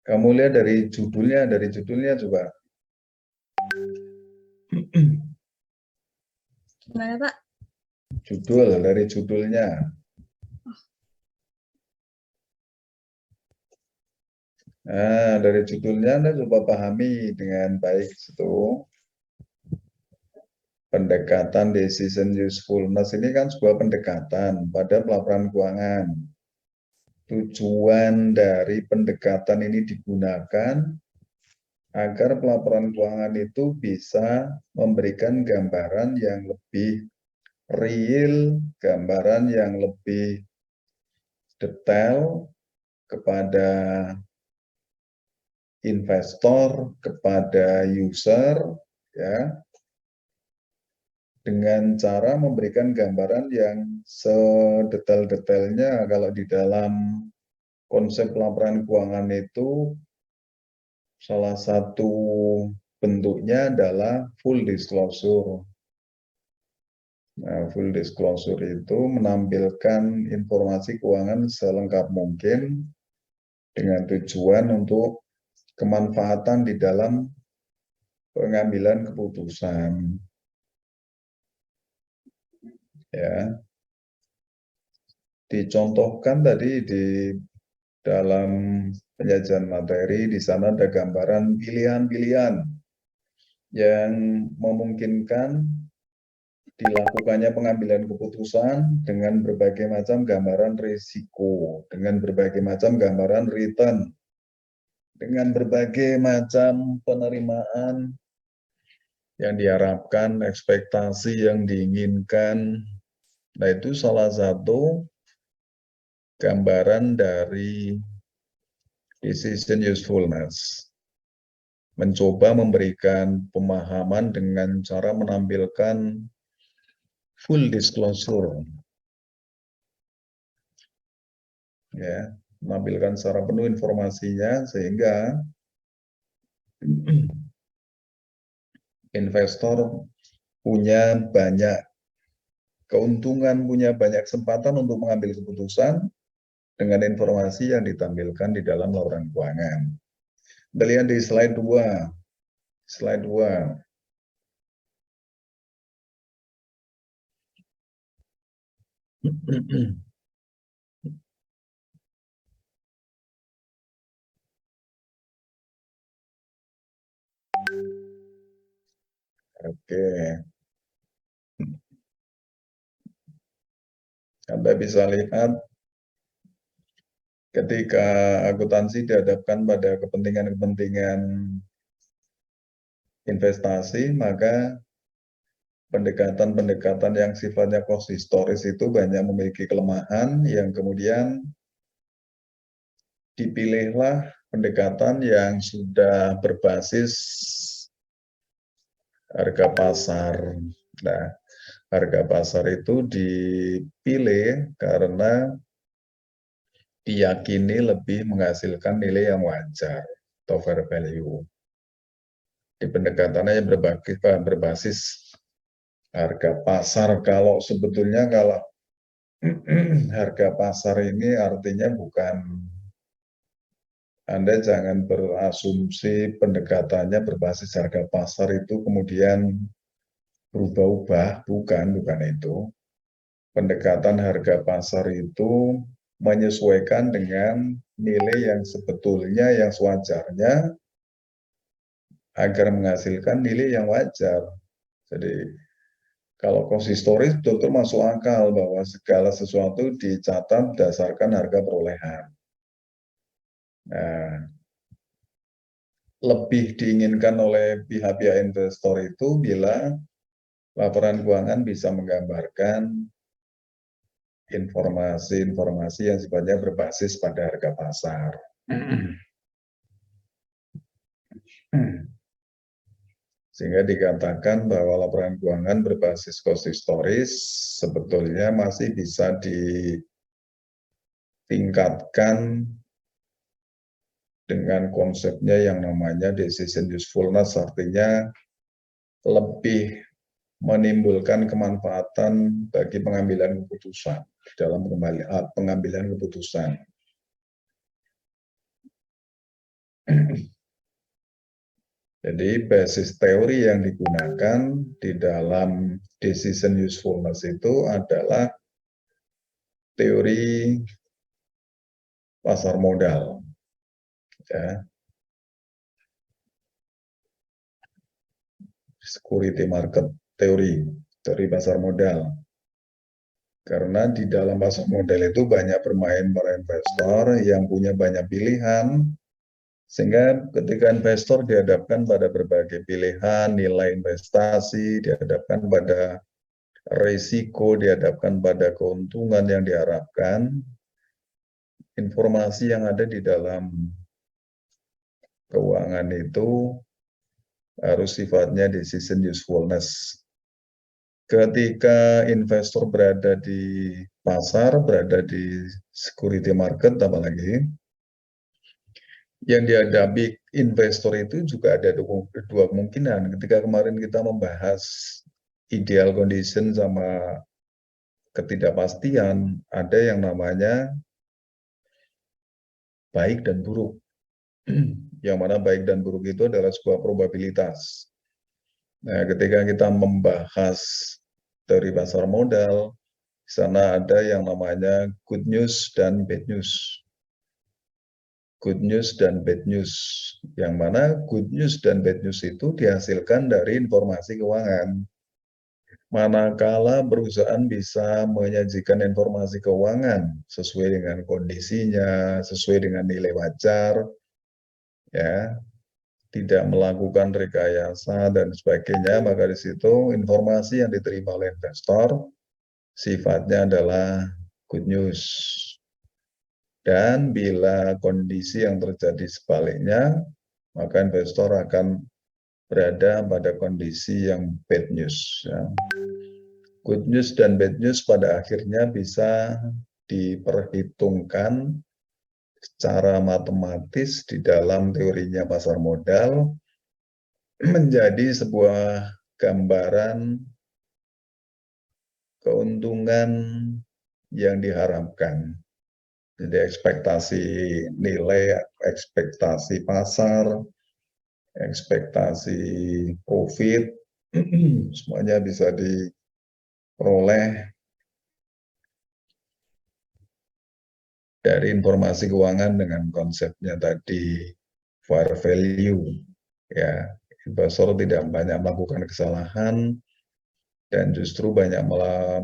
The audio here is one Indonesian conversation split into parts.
Kamu lihat dari judulnya coba. Gimana, Pak? Dari judulnya. Nah, dari judulnya Anda coba pahami dengan baik itu. Pendekatan decision usefulness ini kan sebuah pendekatan pada pelaporan keuangan. Tujuan dari pendekatan ini digunakan agar pelaporan keuangan itu bisa memberikan gambaran yang lebih real, gambaran yang lebih detail kepada investor, kepada user, ya, dengan cara memberikan gambaran yang sedetail-detailnya. Kalau di dalam konsep laporan keuangan itu salah satu bentuknya adalah full disclosure. Nah, full disclosure itu menampilkan informasi keuangan selengkap mungkin dengan tujuan untuk kemanfaatan di dalam pengambilan keputusan. Ya, dicontohkan tadi di dalam penyajian materi, di sana ada gambaran pilihan-pilihan yang memungkinkan dilakukannya pengambilan keputusan dengan berbagai macam gambaran risiko, dengan berbagai macam gambaran return, dengan berbagai macam penerimaan yang diharapkan, ekspektasi yang diinginkan. Nah, itu salah satu gambaran dari decision usefulness. Mencoba memberikan pemahaman dengan cara menampilkan full disclosure. Ya, menampilkan secara penuh informasinya sehingga investor punya banyak keuntungan, punya banyak kesempatan untuk mengambil keputusan dengan informasi yang ditampilkan di dalam laporan keuangan. Kita lihat di slide 2. Slide 2. Oke. Anda bisa lihat ketika akuntansi dihadapkan pada kepentingan-kepentingan investasi, maka pendekatan-pendekatan yang sifatnya konsistoris itu banyak memiliki kelemahan, yang kemudian dipilihlah pendekatan yang sudah berbasis harga pasar. Nah, harga pasar itu dipilih karena diyakini lebih menghasilkan nilai yang wajar atau fair value. Di pendekatannya yang berbasis harga pasar. Kalau sebetulnya kalau harga pasar ini artinya bukan, Anda jangan berasumsi pendekatannya berbasis harga pasar itu kemudian berubah-ubah, bukan itu. Pendekatan harga pasar itu menyesuaikan dengan nilai yang sebetulnya yang sewajarnya agar menghasilkan nilai yang wajar. Jadi kalau konsistoris betul-betul masuk akal bahwa segala sesuatu dicatat berdasarkan harga perolehan. Nah, lebih diinginkan oleh pihak-pihak investor itu bila laporan keuangan bisa menggambarkan informasi-informasi yang sifatnya berbasis pada harga pasar. Sehingga dikatakan bahwa laporan keuangan berbasis konsistoris sebetulnya masih bisa ditingkatkan dengan konsepnya yang namanya decision usefulness, artinya lebih menimbulkan kemanfaatan bagi pengambilan keputusan dalam pengambilan keputusan. Jadi basis teori yang digunakan di dalam decision usefulness itu adalah teori pasar modal, ya, security market teori, teori pasar modal. Karena di dalam pasar modal itu banyak bermain para investor yang punya banyak pilihan, sehingga ketika investor dihadapkan pada berbagai pilihan, nilai investasi, dihadapkan pada risiko, dihadapkan pada keuntungan yang diharapkan, informasi yang ada di dalam keuangan itu harus sifatnya decision usefulness. Ketika investor berada di pasar, berada di security market apalagi, yang dihadapi investor itu juga ada dua kemungkinan. Ketika kemarin kita membahas ideal condition sama ketidakpastian, ada yang namanya baik dan buruk. Yang mana baik dan buruk itu adalah sebuah probabilitas. Nah, ketika kita membahas dari pasar modal, di sana ada yang namanya good news dan bad news. Good news dan bad news. Yang mana good news dan bad news itu dihasilkan dari informasi keuangan. Manakala perusahaan bisa menyajikan informasi keuangan sesuai dengan kondisinya, sesuai dengan nilai wajar, ya, tidak melakukan rekayasa dan sebagainya, maka di situ informasi yang diterima oleh investor sifatnya adalah good news. Dan bila kondisi yang terjadi sebaliknya, maka investor akan berada pada kondisi yang bad news. Ya. Good news dan bad news pada akhirnya bisa diperhitungkan secara matematis di dalam teorinya pasar modal menjadi sebuah gambaran keuntungan yang diharapkan. Jadi ekspektasi nilai, ekspektasi pasar, ekspektasi profit, semuanya bisa diperoleh dari informasi keuangan dengan konsepnya tadi fair value. Ya, investor tidak banyak melakukan kesalahan dan justru banyak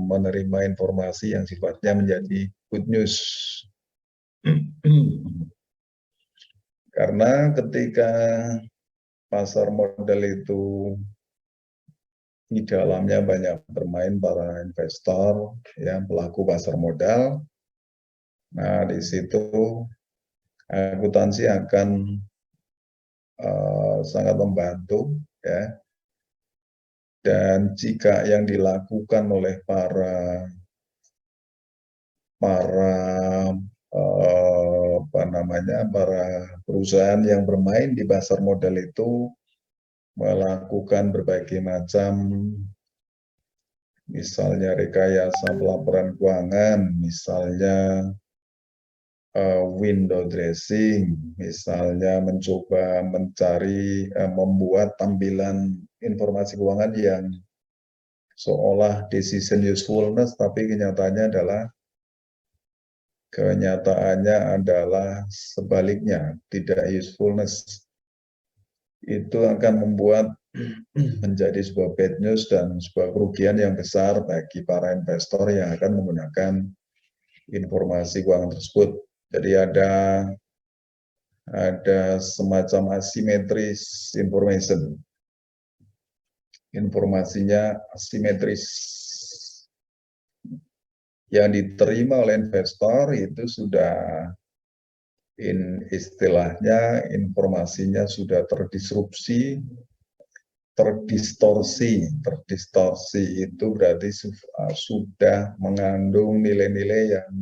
menerima informasi yang sifatnya menjadi good news. Karena ketika pasar modal itu di dalamnya banyak bermain para investor, ya, pelaku pasar modal. Nah, di situ akuntansi akan sangat membantu, ya. Dan jika yang dilakukan oleh para perusahaan yang bermain di pasar modal itu melakukan berbagai macam, misalnya rekayasa pelaporan keuangan, misalnya window dressing, misalnya mencoba membuat tampilan informasi keuangan yang seolah decision usefulness, tapi kenyataannya adalah sebaliknya, tidak usefulness. Itu akan membuat menjadi sebuah bad news dan sebuah kerugian yang besar bagi para investor yang akan menggunakan informasi keuangan tersebut. Jadi ada semacam asimetris information. Informasinya asimetris. Yang diterima oleh investor itu sudah istilahnya informasinya sudah terdisrupsi, terdistorsi itu berarti sudah mengandung nilai-nilai yang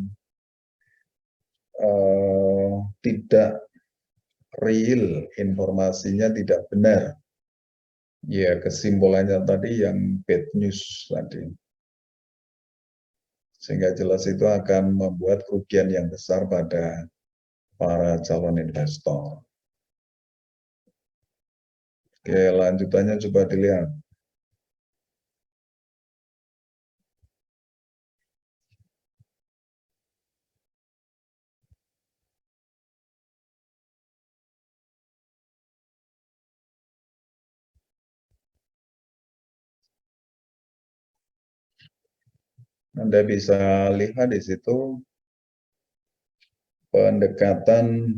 tidak real, informasinya tidak benar. Ya, kesimpulannya tadi yang bad news tadi. Sehingga jelas itu akan membuat kerugian yang besar pada para calon investor. Oke, lanjutannya coba dilihat. Anda bisa lihat di situ pendekatan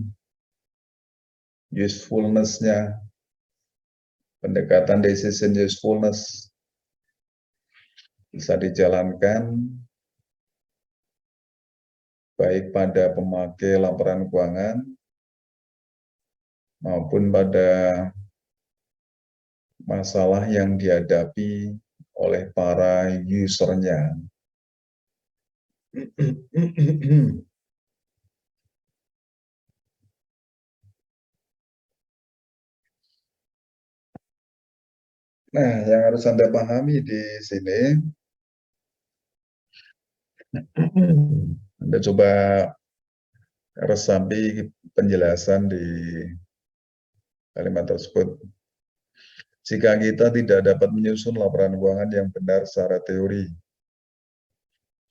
usefulness-nya, pendekatan decision usefulness bisa dijalankan baik pada pemakai laporan keuangan maupun pada masalah yang dihadapi oleh para usernya. Nah, yang harus Anda pahami di sini, Anda coba resapi penjelasan di kalimat tersebut. Jika kita tidak dapat menyusun laporan keuangan yang benar secara teori,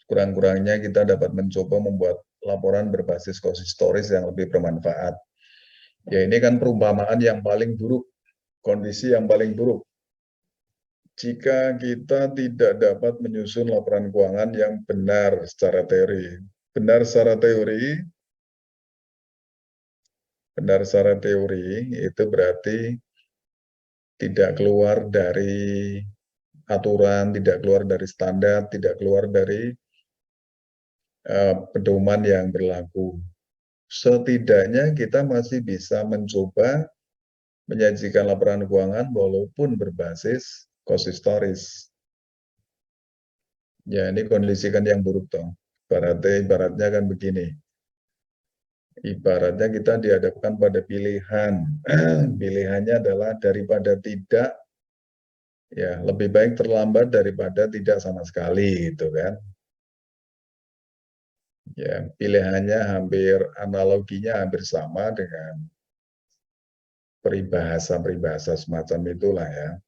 kurang-kurangnya kita dapat mencoba membuat laporan berbasis konsistoris yang lebih bermanfaat. Ya, ini kan perumpamaan yang paling buruk, kondisi yang paling buruk. Jika kita tidak dapat menyusun laporan keuangan yang benar secara teori. Benar secara teori itu berarti tidak keluar dari aturan, tidak keluar dari standar, tidak keluar dari pedoman yang berlaku. Setidaknya kita masih bisa mencoba menyajikan laporan keuangan walaupun berbasis konsistoris. Ya, ini kondisi kan yang buruk toh. Ibaratnya kan begini. Ibaratnya kita dihadapkan pada pilihan. Pilihannya adalah daripada tidak, ya lebih baik terlambat daripada tidak sama sekali, gitu kan. Ya, pilihannya analoginya hampir sama dengan peribahasa-peribahasa semacam itulah ya.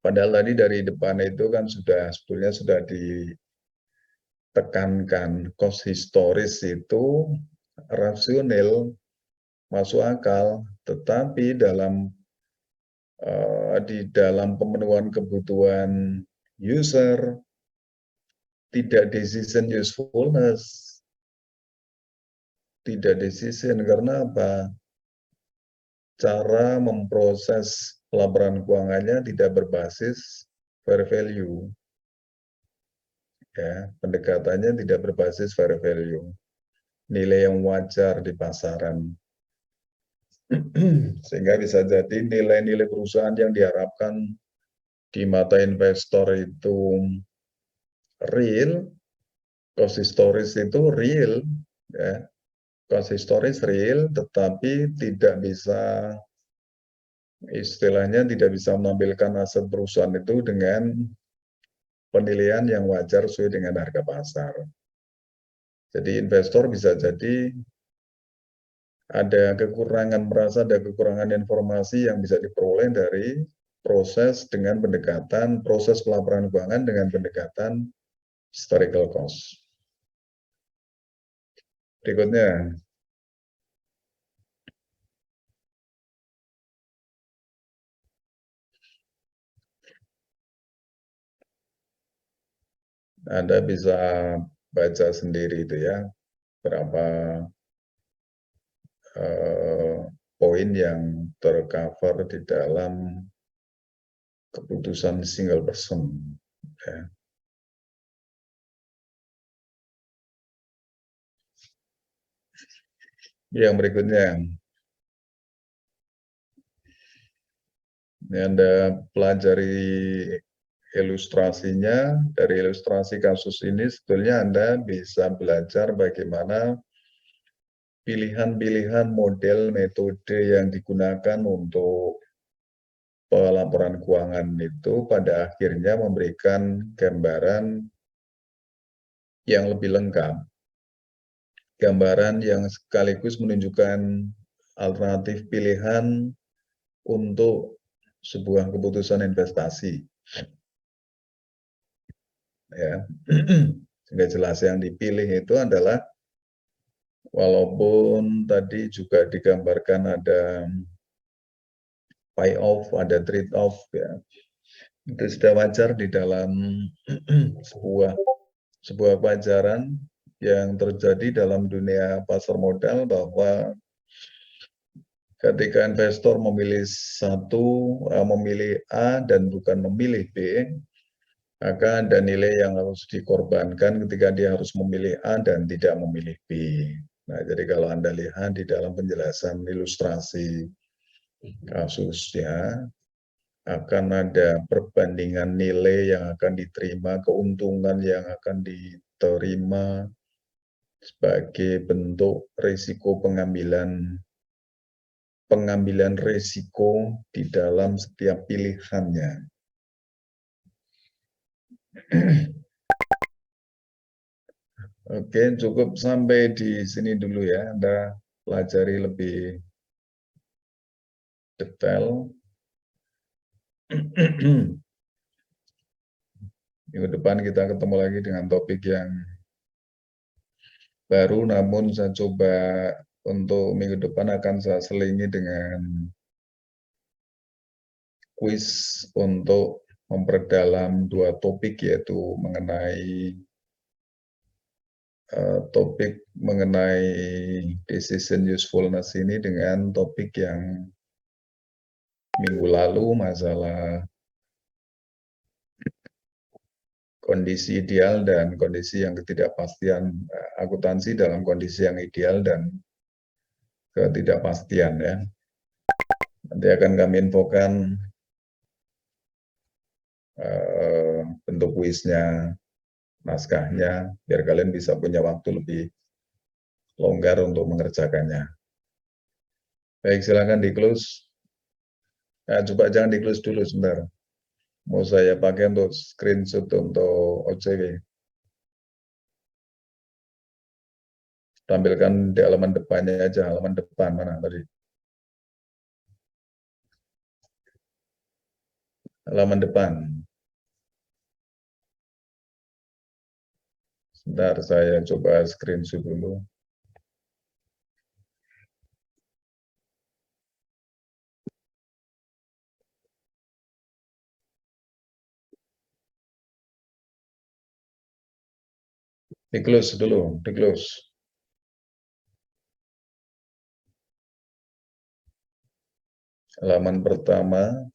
Padahal tadi dari depan itu kan sebetulnya sudah ditekankan konsistoris itu rasional, masuk akal, tetapi di dalam pemenuhan kebutuhan user tidak decision usefulness, tidak decision karena apa? Cara memproses laporan keuangannya tidak berbasis fair value. Ya, pendekatannya tidak berbasis fair value. Nilai yang wajar di pasaran. Sehingga bisa jadi nilai-nilai perusahaan yang diharapkan di mata investor itu real, konsistoris itu real, ya. Konsistoris real, tetapi tidak bisa, istilahnya tidak bisa menampilkan aset perusahaan itu dengan penilaian yang wajar sesuai dengan harga pasar. Jadi investor bisa jadi merasa ada kekurangan informasi yang bisa diperoleh dari proses pelaporan keuangan dengan pendekatan historical cost. Berikutnya, Anda bisa baca sendiri itu ya, berapa poin yang tercover di dalam keputusan single person. Ya. Yang berikutnya, ini Anda pelajari ilustrasinya. Dari ilustrasi kasus ini sebetulnya Anda bisa belajar bagaimana pilihan-pilihan model metode yang digunakan untuk pelaporan keuangan itu pada akhirnya memberikan gambaran yang lebih lengkap. Gambaran yang sekaligus menunjukkan alternatif pilihan untuk sebuah keputusan investasi. Ya. Sehingga jelas yang dipilih itu adalah, walaupun tadi juga digambarkan ada buy off, ada trade off, ya. Itu sudah wajar di dalam sebuah pelajaran yang terjadi dalam dunia pasar modal, bahwa ketika investor memilih A dan bukan memilih B, maka ada nilai yang harus dikorbankan ketika dia harus memilih A dan tidak memilih B. Nah, jadi kalau Anda lihat di dalam penjelasan ilustrasi kasusnya, akan ada perbandingan nilai yang akan diterima, keuntungan yang akan diterima sebagai bentuk risiko pengambilan risiko di dalam setiap pilihannya. Oke, cukup sampai di sini dulu ya. Anda pelajari lebih detail. Minggu depan kita ketemu lagi dengan topik yang baru, namun saya coba untuk minggu depan akan saya selingi dengan kuis untuk memperdalam dua topik, yaitu topik mengenai decision usefulness ini dengan topik yang minggu lalu, masalah kondisi ideal dan kondisi yang ketidakpastian, akuntansi dalam kondisi yang ideal dan ketidakpastian, ya. Nanti akan kami infokan bentuk kuisnya, naskahnya, biar kalian bisa punya waktu lebih longgar untuk mengerjakannya. Baik, silakan di close. Nah, coba jangan di close dulu sebentar. Mau saya pakai untuk screenshot untuk OCW. Tampilkan di halaman depannya aja, halaman depan mana tadi? Halaman depan. Sebentar, saya coba screenshot dulu. Di close dulu, di close. Halaman pertama.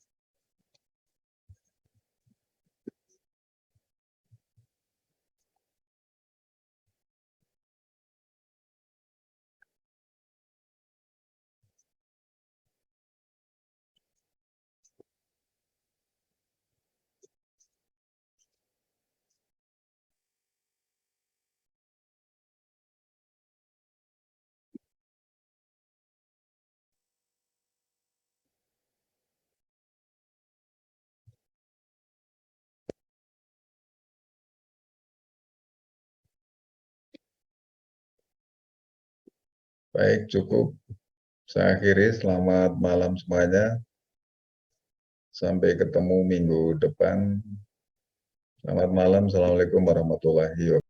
Baik, cukup. Saya akhiri, selamat malam semuanya. Sampai ketemu minggu depan. Selamat malam, Assalamualaikum warahmatullahi wabarakatuh.